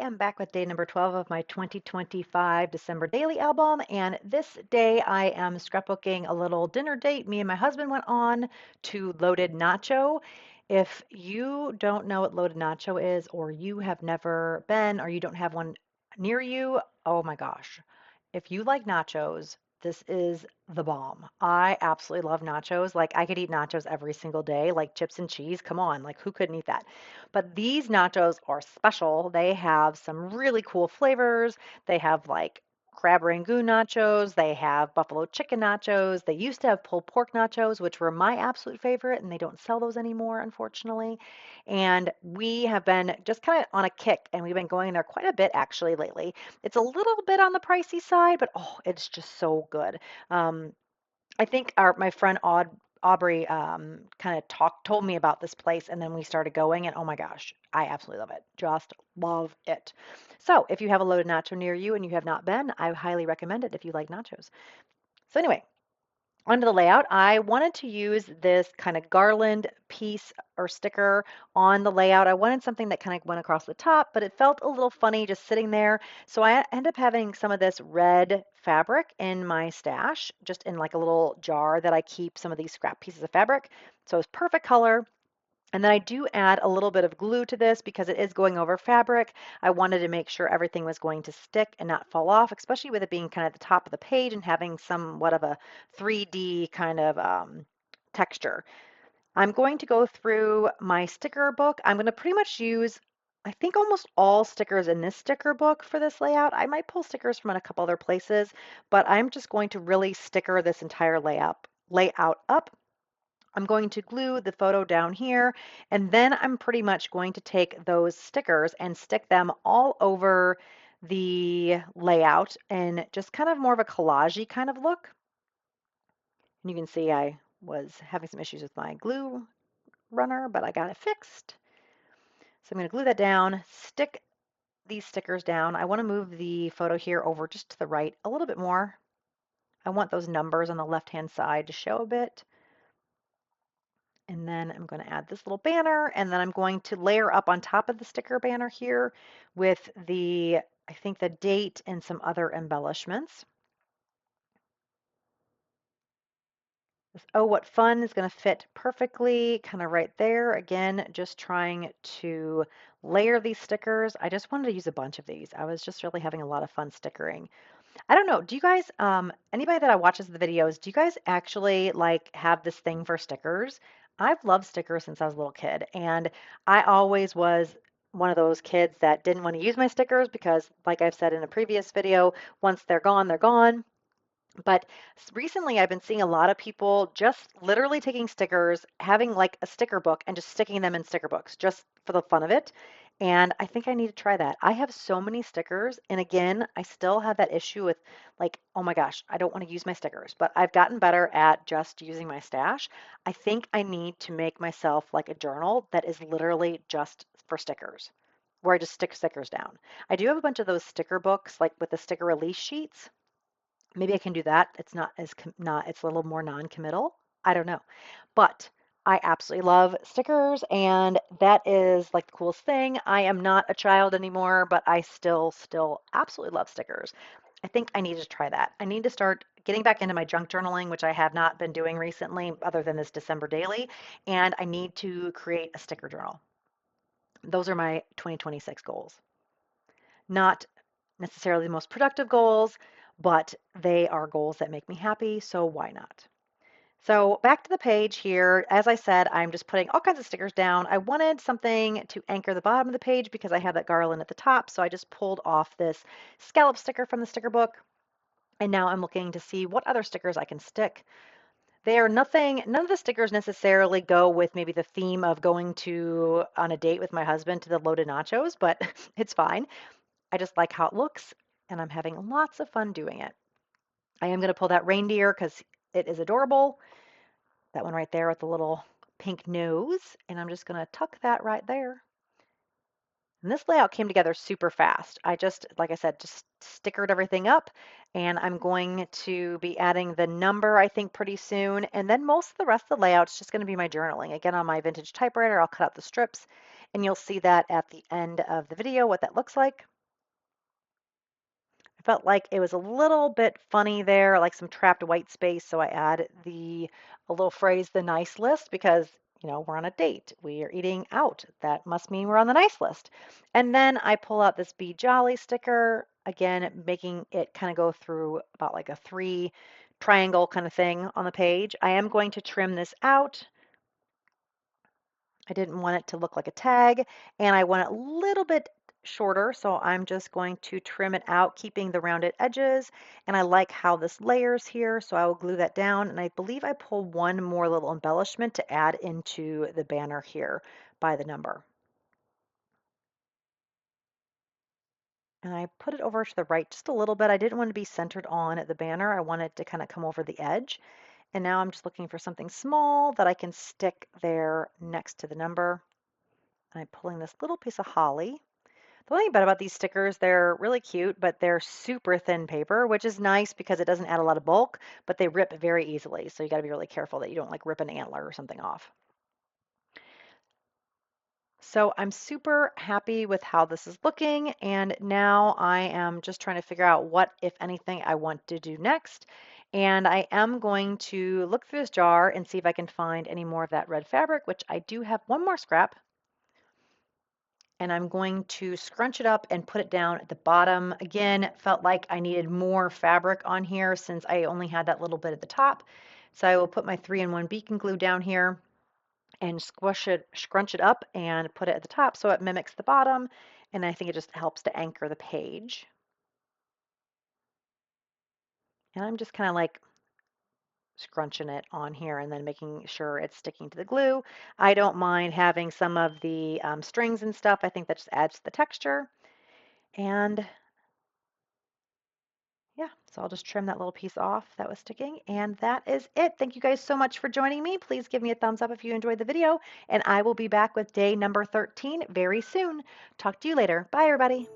am back with day number 12 of my 2025 December daily album, and this day I am scrapbooking a little dinner date me and my husband went on to Loaded Nacho. If you don't know what Loaded Nacho is, or you have never been, or you don't have one near you, oh my gosh. If you like nachos, this is the bomb. I absolutely love nachos. Like, I could eat nachos every single day, like chips and cheese. Come on, like, who couldn't eat that? But these nachos are special. They have some really cool flavors. They have like crab rangoon nachos. They have buffalo chicken nachos. They used to have pulled pork nachos, which were my absolute favorite, and they don't sell those anymore, unfortunately. And we have been just kind of on a kick, and we've been going there quite a bit actually lately. It's a little bit on the pricey side, but oh, it's just so good. Um, I think my friend Aubrey kind of told me about this place, and then we started going, and oh my gosh, I absolutely love it. Just love it. So if you have a loaded nacho near you and you have not been, I highly recommend it if you like nachos. So anyway, onto the layout, I wanted to use this kind of garland piece or sticker on the layout. I wanted something that kind of went across the top, but it felt a little funny just sitting there. So I ended up having some of this red fabric in my stash, just in like a little jar that I keep some of these scrap pieces of fabric. So it's perfect color. And then I do add a little bit of glue to this because it is going over fabric. I wanted to make sure everything was going to stick and not fall off, especially with it being kind of at the top of the page and having somewhat of a 3D kind of texture. I'm going to go through my sticker book. I'm going to pretty much use, I think, almost all stickers in this sticker book for this layout. I might pull stickers from a couple other places, but I'm just going to really sticker this entire layout up. I'm going to glue the photo down here, and then I'm pretty much going to take those stickers and stick them all over the layout and just kind of more of a collage kind of look. And you can see I was having some issues with my glue runner, but I got it fixed. So I'm going to glue that down, stick these stickers down. I want to move the photo here over just to the right a little bit more. I want those numbers on the left-hand side to show a bit. And then I'm going to add this little banner, and then I'm going to layer up on top of the sticker banner here with I think the date and some other embellishments. This "Oh, what fun" is going to fit perfectly kind of right there. Again, just trying to layer these stickers. I just wanted to use a bunch of these. I was just really having a lot of fun stickering. I don't know. Do you guys, anybody that watches the videos, do you guys actually like have this thing for stickers? I've loved stickers since I was a little kid, and I always was one of those kids that didn't want to use my stickers because, like I've said in a previous video, once they're gone, they're gone. But recently, I've been seeing a lot of people just literally taking stickers, having like a sticker book, and just sticking them in sticker books just for the fun of it. And I think I need to try that. I have so many stickers. And again, I still have that issue with like, oh my gosh, I don't want to use my stickers, but I've gotten better at just using my stash. I think I need to make myself like a journal that is literally just for stickers, where I just stick stickers down. I do have a bunch of those sticker books, like with the sticker release sheets. Maybe I can do that. It's not as not it's a little more non-committal. I don't know. But I absolutely love stickers, and that is like the coolest thing. I am not a child anymore, but I still absolutely love stickers. I think I need to try that. I need to start getting back into my junk journaling, which I have not been doing recently other than this December daily, and I need to create a sticker journal. Those are my 2026 goals. Not necessarily the most productive goals, but they are goals that make me happy, so why not? So back to the page here. As I said, I'm just putting all kinds of stickers down. I wanted something to anchor the bottom of the page because I have that garland at the top, so I just pulled off this scallop sticker from the sticker book. And now I'm looking to see what other stickers I can stick. They are nothing, none of the stickers necessarily go with maybe the theme of going to on a date with my husband to the Loaded Nachos, but it's fine. I just like how it looks, and I'm having lots of fun doing it. I am going to pull that reindeer because it is adorable. That one right there with the little pink nose, and I'm just going to tuck that right there. And this layout came together super fast. I just, like I said, just stickered everything up, and I'm going to be adding the number, I think, pretty soon. And then most of the rest of the layout is just going to be my journaling. Again, on my vintage typewriter, I'll cut out the strips, and you'll see that at the end of the video, what that looks like. felt like it was a little bit funny there, like some trapped white space. So I add a little phrase, the nice list, because we're on a date. We are eating out. That must mean we're on the nice list. And then I pull out this Be Jolly sticker, again, making it kind of go through about like a three triangle kind of thing on the page. I am going to trim this out. I didn't want it to look like a tag, and I want it a little bit shorter, so I'm just going to trim it out, keeping the rounded edges. And I like how this layers here, so I will glue that down. And I believe I pull one more little embellishment to add into the banner here by the number. And I put it over to the right just a little bit. I didn't want to be centered on the banner. I wanted to kind of come over the edge. And now I'm just looking for something small that I can stick there next to the number. And I'm pulling this little piece of holly. The only thing bad about these stickers, they're really cute, but they're super thin paper, which is nice because it doesn't add a lot of bulk, but they rip very easily. So you got to be really careful that you don't like rip an antler or something off. So I'm super happy with how this is looking, and now I am just trying to figure out what, if anything, I want to do next. And I am going to look through this jar and see if I can find any more of that red fabric, which I do have one more scrap. And I'm going to scrunch it up and put it down at the bottom. Again, felt like I needed more fabric on here since I only had that little bit at the top. So I will put my 3-in-1 beacon glue down here and scrunch it up and put it at the top so it mimics the bottom. And I think it just helps to anchor the page. And I'm just kind of like scrunching it on here and then making sure it's sticking to the glue. I don't mind having some of the strings and stuff. I think that just adds to the texture. And yeah, so I'll just trim that little piece off that was sticking, and that is it. Thank you guys so much for joining me. Please give me a thumbs up if you enjoyed the video, and I will be back with day number 13 very soon. Talk to you later. Bye, everybody.